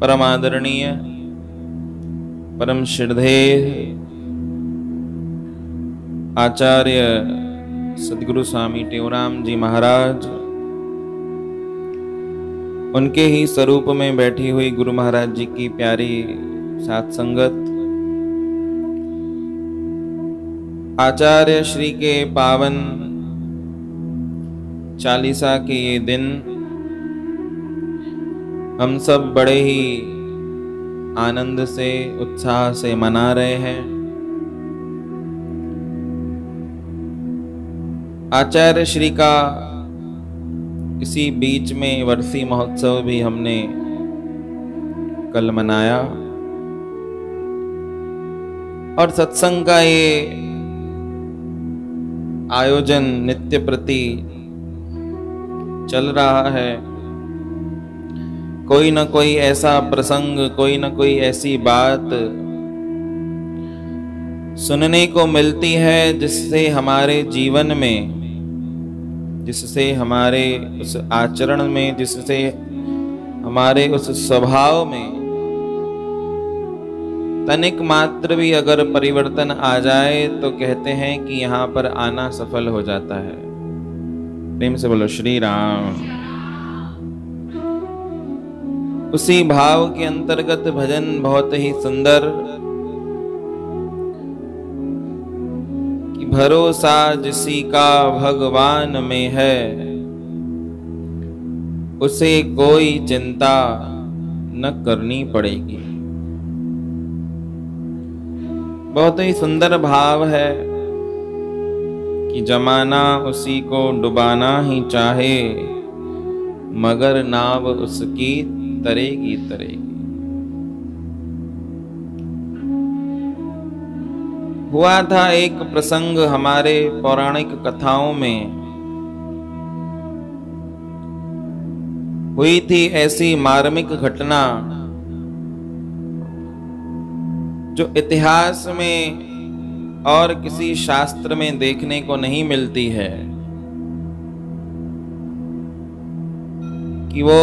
परम आदरणीय परम श्रद्धेय आचार्य सद्गुरु स्वामी टेवराम जी महाराज, उनके ही स्वरूप में बैठी हुई गुरु महाराज जी की प्यारी साथ संगत, आचार्य श्री के पावन चालीसा के ये दिन हम सब बड़े ही आनंद से उत्साह से मना रहे हैं। आचार्य श्री का इसी बीच में वर्षी महोत्सव भी हमने कल मनाया और सत्संग का ये आयोजन नित्य प्रति चल रहा है। कोई न कोई ऐसा प्रसंग, कोई न कोई ऐसी बात सुनने को मिलती है जिससे हमारे जीवन में, जिससे हमारे उस आचरण में, जिससे हमारे उस स्वभाव में तनिक मात्र भी अगर परिवर्तन आ जाए तो कहते हैं कि यहाँ पर आना सफल हो जाता है। प्रेम से बोलो श्री राम। उसी भाव के अंतर्गत भजन बहुत ही सुंदर कि भरोसा जिसी का भगवान में है, उसे कोई चिंता न करनी पड़ेगी। बहुत ही सुंदर भाव है कि जमाना उसी को डुबाना ही चाहे, मगर नाव उसकी तरेगी तरेगी। हुआ था एक प्रसंग हमारे पौराणिक कथाओं में, हुई थी ऐसी मार्मिक घटना जो इतिहास में और किसी शास्त्र में देखने को नहीं मिलती है कि वो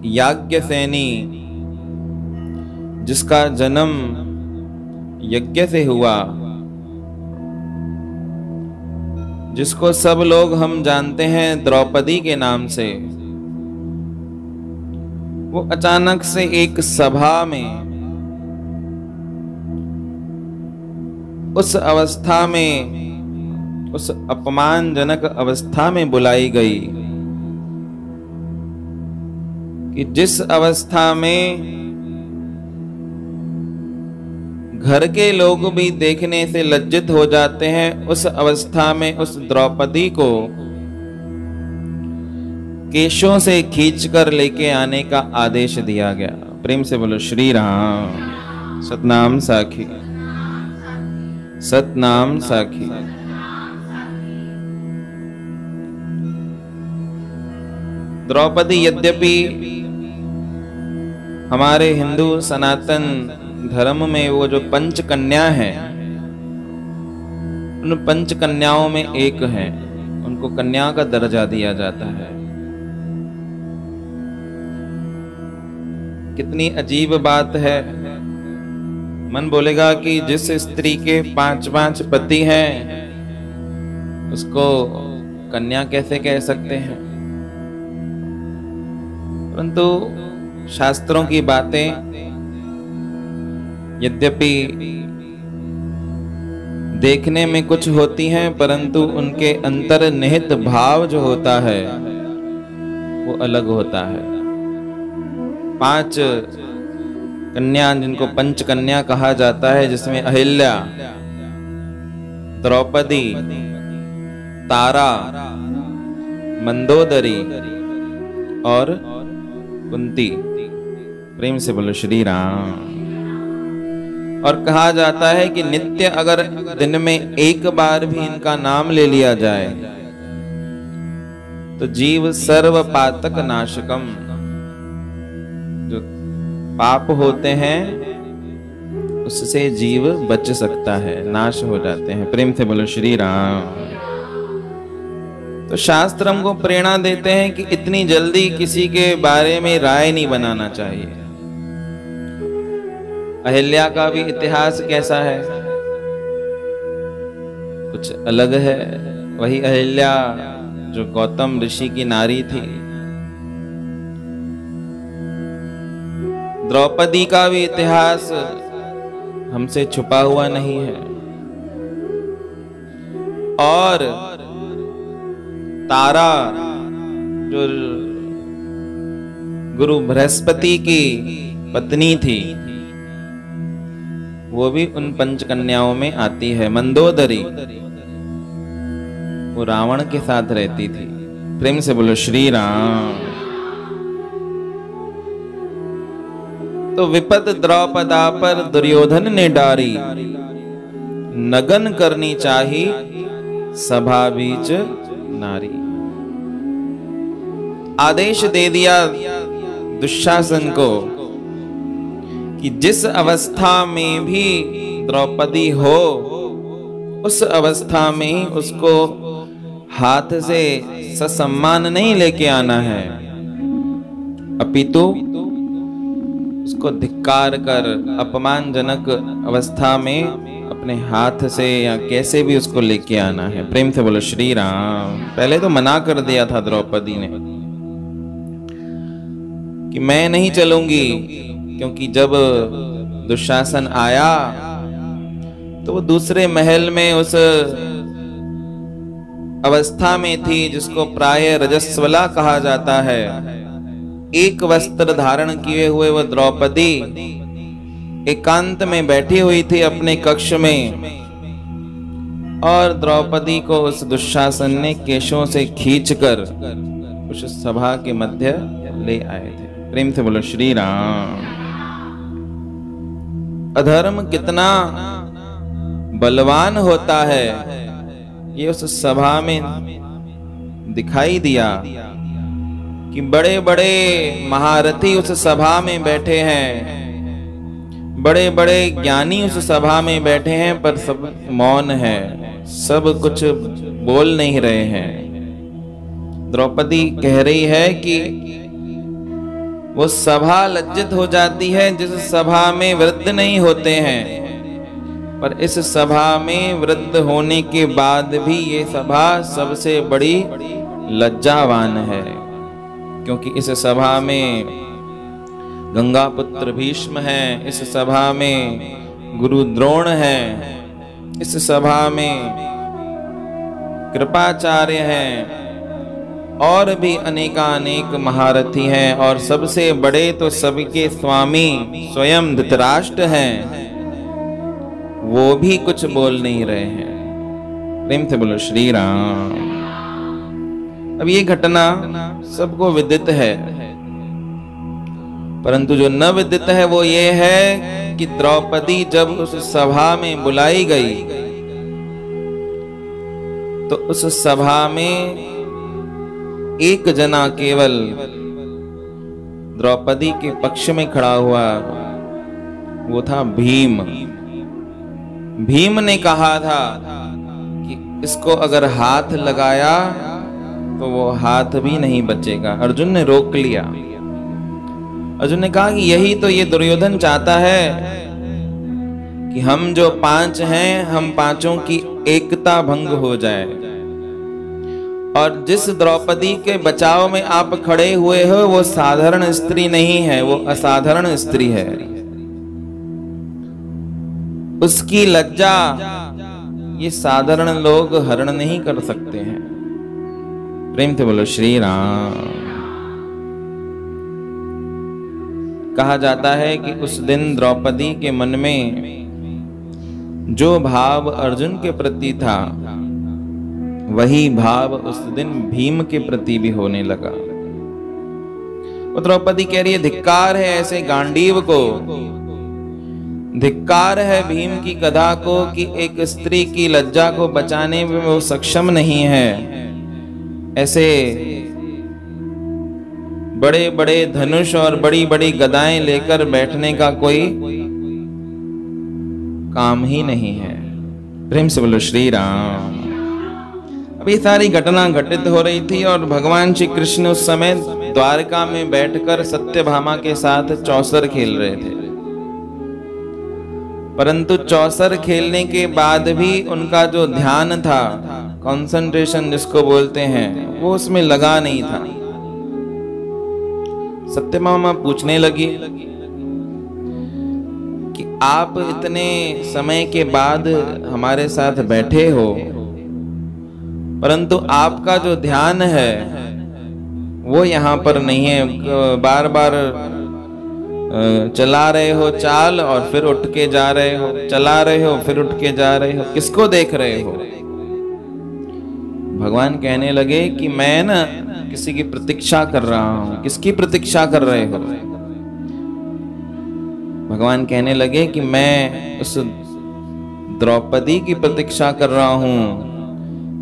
याज्ञसेनी, जिसका जन्म यज्ञ से हुआ, जिसको सब लोग हम जानते हैं द्रौपदी के नाम से, वो अचानक से एक सभा में, उस अवस्था में, उस अपमानजनक अवस्था में बुलाई गई कि जिस अवस्था में घर के लोग भी देखने से लज्जित हो जाते हैं, उस अवस्था में उस द्रौपदी को केशों से खींचकर लेके आने का आदेश दिया गया। प्रेम से बोलो श्री राम। सतनाम साखी, सतनाम साखी। द्रौपदी यद्यपि हमारे हिंदू सनातन धर्म में वो जो पंच कन्या है, उन पंच कन्याओं में एक है, उनको कन्या का दर्जा दिया जाता है। कितनी अजीब बात है। मन बोलेगा कि जिस स्त्री के 5-5 पति हैं उसको कन्या कैसे कह सकते हैं, परंतु शास्त्रों की बातें यद्यपि देखने में कुछ होती हैं, परंतु उनके अंतर्निहित भाव जो होता है वो अलग होता है। 5 कन्या जिनको पंच कन्या कहा जाता है, जिसमें अहिल्या, द्रौपदी, तारा, मंदोदरी और कुंती। प्रेम से बोलो श्री राम। और कहा जाता है कि नित्य अगर दिन में एक बार भी इनका नाम ले लिया जाए तो जीव सर्व पातक नाशकम, जो पाप होते हैं उससे जीव बच सकता है, नाश हो जाते हैं। प्रेम से बोलो श्री राम। तो शास्त्र हमको प्रेरणा देते हैं कि इतनी जल्दी किसी के बारे में राय नहीं बनाना चाहिए। अहिल्या का भी इतिहास कैसा है, कुछ अलग है। वही अहिल्या जो गौतम ऋषि की नारी थी। द्रौपदी का भी इतिहास हमसे छुपा हुआ नहीं है। और तारा जो गुरु बृहस्पति की पत्नी थी, वो भी उन पंचकन्याओं में आती है। मंदोदरी वो रावण के साथ रहती थी। प्रेम से बोलो श्री राम। तो विपत द्रौपदा पर दुर्योधन ने डारी, नगन करनी चाही सभा बीच नारी। आदेश दे दिया दुशासन को कि जिस अवस्था में भी द्रौपदी हो, उस अवस्था में उसको हाथ से ससम्मान नहीं लेके आना है, अपितु उसको धिक्कार कर अपमानजनक अवस्था में अपने हाथ से या कैसे भी उसको लेके आना है। प्रेम से बोलो श्री राम। पहले तो मना कर दिया था द्रौपदी ने कि मैं नहीं चलूंगी, क्योंकि जब दुशासन आया तो वो दूसरे महल में उस अवस्था में थी जिसको प्राय रजस्वला कहा जाता है। एक वस्त्र धारण किए हुए वह द्रौपदी एकांत में बैठी हुई थी अपने कक्ष में, और द्रौपदी को उस दुशासन ने केशों से खींचकर उस सभा के मध्य ले आए थे। प्रेम से बोलो श्री राम। अधर्म कितना बलवान होता है ये उस सभा में दिखाई दिया कि बड़े बड़े महारथी उस सभा में बैठे हैं, बड़े बड़े ज्ञानी उस सभा में बैठे हैं, पर सब मौन है, सब कुछ बोल नहीं रहे हैं। द्रौपदी कह रही है कि वो सभा लज्जित हो जाती है जिस सभा में वृद्ध नहीं होते हैं, पर इस सभा में वृद्ध होने के बाद भी ये सभा सबसे बड़ी लज्जावान है, क्योंकि इस सभा में गंगा पुत्र भीष्म हैं, इस सभा में गुरु द्रोण हैं, इस सभा में कृपाचार्य हैं, और भी अनेकानेक महारथी हैं, और सबसे बड़े तो सबके स्वामी स्वयं धृतराष्ट्र हैं, वो भी कुछ बोल नहीं रहे हैं। प्रेम से बोलो श्री राम। अब ये घटना सबको विदित है, परंतु जो न विदित है वो ये है कि द्रौपदी जब उस सभा में बुलाई गई तो उस सभा में एक जना केवल द्रौपदी के पक्ष में खड़ा हुआ, वो था भीम। भीम ने कहा था कि इसको अगर हाथ लगाया तो वो हाथ भी नहीं बचेगा। अर्जुन ने रोक लिया। अर्जुन ने कहा कि यही तो ये दुर्योधन चाहता है कि हम जो 5 हैं, हम 5ओं की एकता भंग हो जाए, और जिस द्रौपदी के बचाव में आप खड़े हुए हो वो साधारण स्त्री नहीं है, वो असाधारण स्त्री है। उसकी लज्जा ये साधारण लोग हरण नहीं कर सकते हैं। प्रेम से बोलो श्री राम। कहा जाता है कि उस दिन द्रौपदी के मन में जो भाव अर्जुन के प्रति था, वही भाव उस दिन भीम के प्रति भी होने लगा। वो द्रौपदी कह रही है, धिक्कार है ऐसे गांडीव को, धिक्कार है भीम की गदा को कि एक स्त्री की लज्जा को बचाने में वो सक्षम नहीं है। ऐसे बड़े बड़े धनुष और बड़ी बड़ी गदाएं लेकर बैठने का कोई काम ही नहीं है। प्रेम से बोलो श्री राम। अब ये सारी घटना घटित हो रही थी और भगवान श्री कृष्ण उस समय द्वारका में बैठकर सत्यभामा के साथ चौसर खेल रहे थे। परंतु चौसर खेलने के बाद भी उनका जो ध्यान था, कंसंट्रेशन जिसको बोलते हैं, वो उसमें लगा नहीं था। सत्यभामा पूछने लगी कि आप इतने समय के बाद हमारे साथ बैठे हो, परंतु आपका जो ध्यान है वो यहाँ पर नहीं है। बार बार चला रहे हो चाल और फिर उठ के जा रहे हो, चला रहे हो फिर उठ के जा रहे हो, किसको देख रहे हो? भगवान कहने लगे कि मैं ना किसी की प्रतीक्षा कर रहा हूं। किसकी प्रतीक्षा कर रहे हो? भगवान कहने लगे कि मैं उस द्रौपदी की प्रतीक्षा कर रहा हूं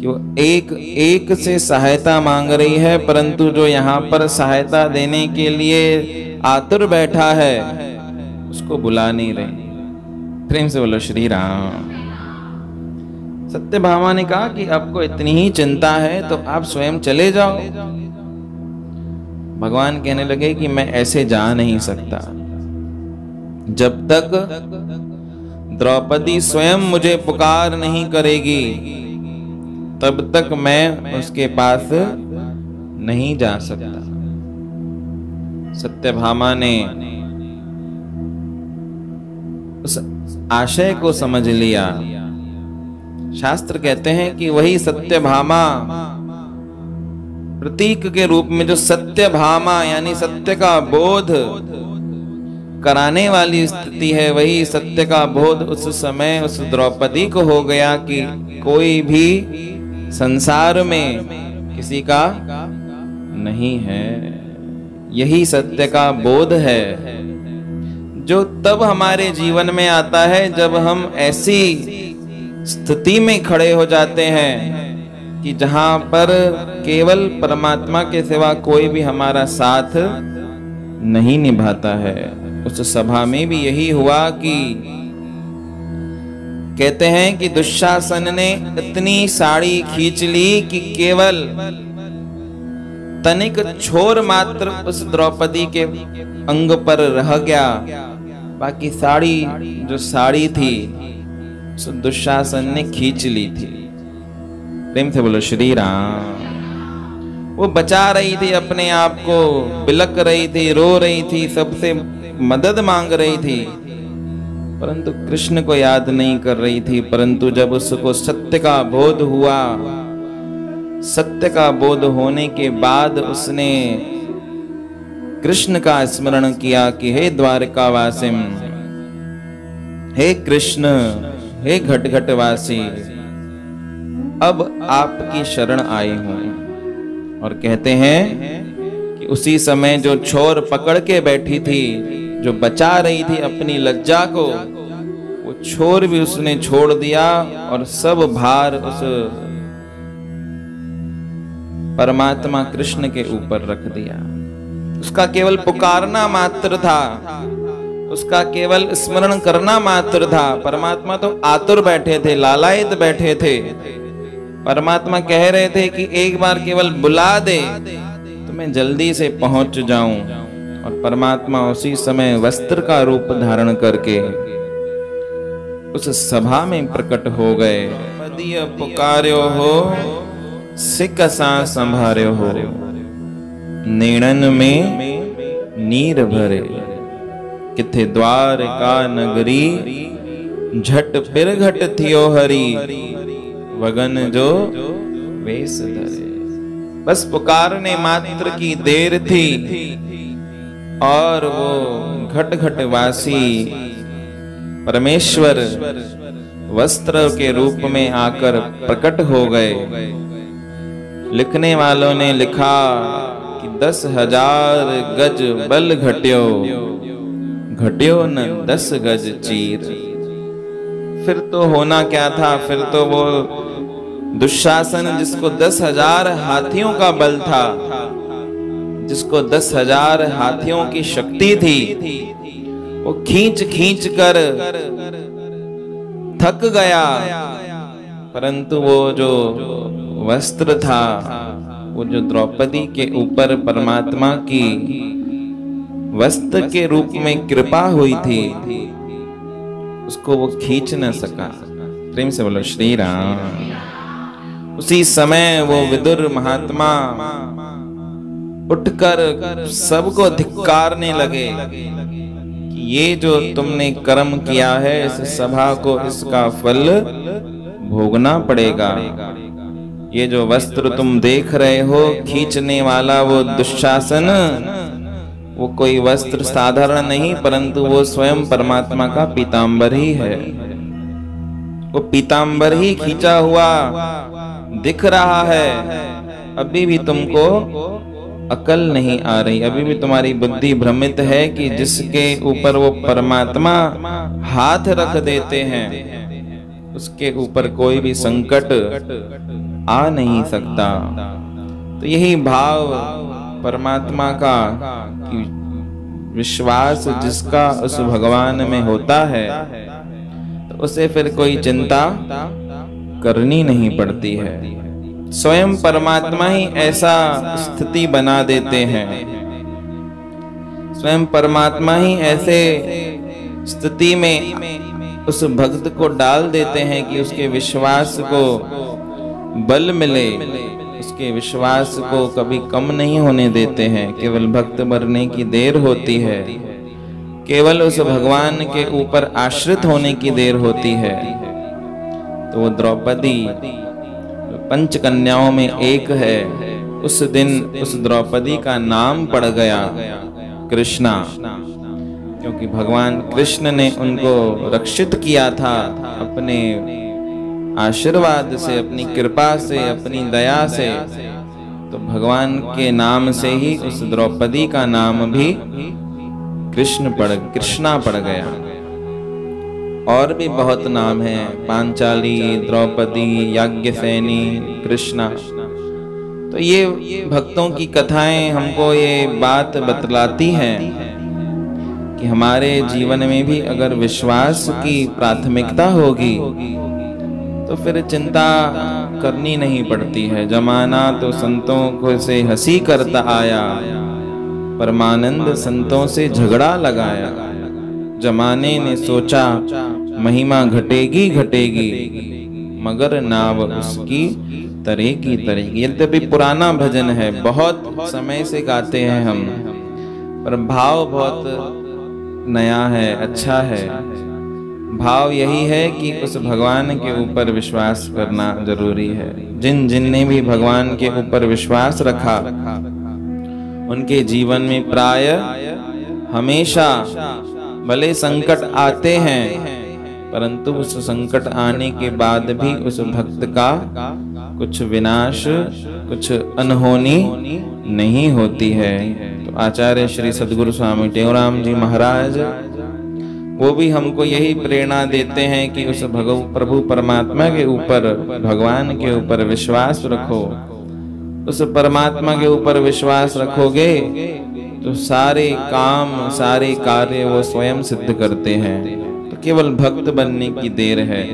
कि वो एक एक से सहायता मांग रही है, परंतु जो यहाँ पर सहायता देने के लिए आतुर बैठा है उसको बुला नहीं रही। प्रेम से बोलो श्री राम। सत्यभामा ने कहा कि आपको इतनी ही चिंता है तो आप स्वयं चले जाओ। भगवान कहने लगे कि मैं ऐसे जा नहीं सकता। जब तक द्रौपदी स्वयं मुझे पुकार नहीं करेगी तब तक मैं उसके पास नहीं जा सकता। सत्यभामा ने उस आशय को समझ लिया। शास्त्र कहते हैं कि वही सत्यभामा प्रतीक के रूप में, जो सत्यभामा यानी सत्य का बोध कराने वाली स्थिति है, वही सत्य का बोध उस समय उस द्रौपदी को हो गया कि कोई भी संसार में किसी का नहीं है। यही सत्य का बोध है जो तब हमारे जीवन में आता है जब हम ऐसी स्थिति में खड़े हो जाते हैं कि जहां पर केवल परमात्मा के सिवा कोई भी हमारा साथ नहीं निभाता है। उस सभा में भी यही हुआ कि कहते हैं कि दुशासन ने इतनी साड़ी खींच ली कि केवल तनिक छोर मात्र उस द्रौपदी के अंग पर रह गया। बाकी साड़ी जो साड़ी थी उस दुशासन ने खींच ली थी। प्रेम से बोलो श्री राम। वो बचा रही थी अपने आप को, बिलक रही थी, रो रही थी, सबसे मदद मांग रही थी, परंतु कृष्ण को याद नहीं कर रही थी। परंतु जब उसको सत्य का बोध हुआ, सत्य का बोध होने के बाद उसने कृष्ण का स्मरण किया कि हे द्वारकावासिम, हे कृष्ण, हे घटघटवासी, अब आपकी शरण आए हूं। और कहते हैं कि उसी समय जो छोर पकड़ के बैठी थी, जो बचा रही थी अपनी लज्जा को, वो छोर भी उसने छोड़ दिया और सब भार उस परमात्मा कृष्ण के ऊपर रख दिया। उसका केवल पुकारना मात्र था, उसका केवल स्मरण करना मात्र था। परमात्मा तो आतुर बैठे थे, लालायित बैठे थे। परमात्मा कह रहे थे कि एक बार केवल बुला दे तो मैं जल्दी से पहुंच जाऊं। और परमात्मा उसी समय वस्त्र का रूप धारण करके उस सभा में प्रकट हो गए। पदिय पुकार्यो हो, सिक सा संभार्यो हो, नेणन में नीर भरे, किथे द्वार का नगरी, झट फिर घट थियो हरी, वगन जो वेश धरे। बस पुकारने मात्र की देर थी और वो घट घट वासी परमेश्वर वस्त्र के रूप में आकर प्रकट हो गए। लिखने वालों ने लिखा कि 10,000 गज बल घट्यो, घट्यो न 10 गज चीर। फिर तो होना क्या था, फिर तो वो दुशासन जिसको 10,000 हाथियों का बल था, जिसको 10,000 हाथियों की शक्ति थी, वो खींच खींच कर थक गया। परंतु वो जो वस्त्र था, वो जो द्रौपदी के ऊपर परमात्मा की वस्त्र के रूप में कृपा हुई थी, उसको वो खींच न सका। प्रेम से बोलो श्री राम। उसी समय वो विदुर महात्मा उठकर सबको धिक्कारने लगे कि ये जो तुमने कर्म किया है, इस सभा को इसका फल भोगना पड़ेगा। ये जो वस्त्र तुम देख रहे हो खींचने वाला वो दुशासन, वो कोई वस्त्र साधारण नहीं, परंतु वो स्वयं परमात्मा का पीतांबर ही है। वो पीतांबर ही खींचा हुआ दिख रहा है। अभी भी तुमको अकल नहीं आ रही, अभी भी तुम्हारी बुद्धि भ्रमित है कि जिसके ऊपर वो परमात्मा हाथ रख देते हैं, उसके ऊपर कोई भी संकट आ नहीं सकता। तो यही भाव परमात्मा का कि विश्वास जिसका उस भगवान में होता है, तो उसे फिर कोई चिंता करनी नहीं पड़ती है। स्वयं परमात्मा ही ऐसा स्थिति बना देते हैं, स्वयं परमात्मा ही ऐसे स्थिति में उस भक्त को डाल देते हैं कि उसके विश्वास को बल मिले, उसके विश्वास को कभी कम नहीं होने देते हैं। केवल भक्त मरने की देर होती है, केवल उस भगवान के ऊपर आश्रित होने की देर होती है। तो वो द्रौपदी पंच कन्याओं में एक है, उस दिन उस द्रौपदी का नाम पड़ गया कृष्णा, क्योंकि भगवान कृष्ण ने उनको रक्षित किया था अपने आशीर्वाद से, अपनी कृपा से, अपनी दया से। तो भगवान के नाम से ही उस द्रौपदी का नाम भी कृष्णा पड़ गया। और भी बहुत नाम है, पांचाली, द्रौपदी, याज्ञसेनी, कृष्णा। तो ये भक्तों की कथाएं हमको ये बात बतलाती हैं कि हमारे जीवन में भी अगर विश्वास की प्राथमिकता होगी तो फिर चिंता करनी नहीं पड़ती है। जमाना तो संतों को से हंसी करता आया, परमानंद संतों से झगड़ा लगाया। जमाने ने सोचा महिमा घटेगी घटेगी, मगर नाव उसकी तरेगी तरेगी। यद्यपि पुराना भजन है, बहुत समय से गाते हैं हम, पर भाव बहुत नया है, अच्छा है। भाव यही है कि उस भगवान के ऊपर विश्वास करना जरूरी है। जिन जिन ने भी भगवान के ऊपर विश्वास रखा, उनके जीवन में प्राय हमेशा भले संकट आते हैं, परंतु उस संकट आने के बाद भी उस भक्त का कुछ विनाश, कुछ अनहोनी नहीं होती है। तो आचार्य श्री सद्गुरु स्वामी टेवराम जी महाराज वो भी हमको यही प्रेरणा देते हैं कि उस प्रभु परमात्मा के ऊपर, भगवान के ऊपर विश्वास रखो। उस परमात्मा के ऊपर विश्वास रखोगे तो सारे काम, सारे कार्य वो स्वयं सिद्ध करते हैं। तो केवल भक्त बनने की देर है।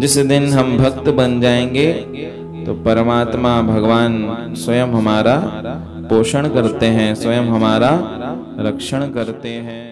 जिस दिन हम भक्त बन जाएंगे तो परमात्मा भगवान स्वयं हमारा पोषण करते हैं, स्वयं हमारा रक्षण करते हैं।